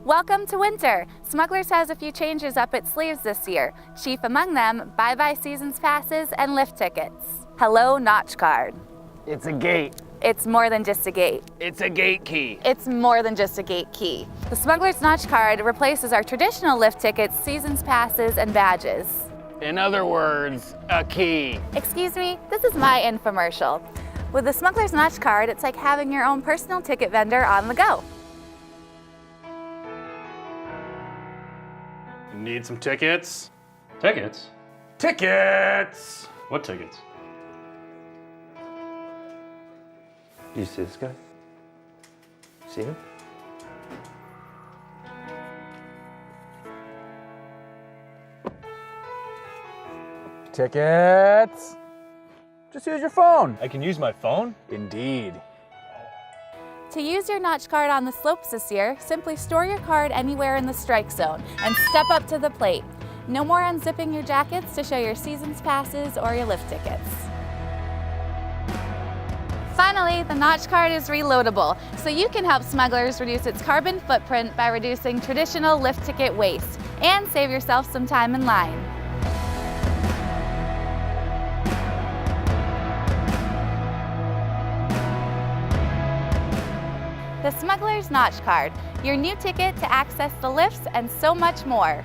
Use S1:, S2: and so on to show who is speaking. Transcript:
S1: Welcome to winter! Smugglers has a few changes up its sleeves this year. Chief among them, bye-bye seasons passes and lift tickets. Hello, Notch Card.
S2: It's a gate.
S1: It's more than just a gate.
S2: It's a gate key.
S1: It's more than just a gate key. The Smugglers Notch Card replaces our traditional lift tickets, seasons passes, and badges.
S2: In other words, a key.
S1: Excuse me, this is my infomercial. With the Smugglers Notch Card, it's like having your own personal ticket vendor on the go.
S3: Need some tickets?
S4: Tickets?
S3: Tickets!
S4: What tickets?
S5: Do you see this guy? See him?
S2: Tickets. Just use your phone.
S4: I can use my phone?
S2: Indeed.
S1: To use your Notch Card on the slopes this year, simply store your card anywhere in the strike zone and step up to the plate. No more unzipping your jackets to show your seasons passes or your lift tickets. Finally, the Notch Card is reloadable, so you can help Smugglers reduce its carbon footprint by reducing traditional lift ticket waste and save yourself some time in line. The Smugglers Notch Card, your new ticket to access the lifts and so much more.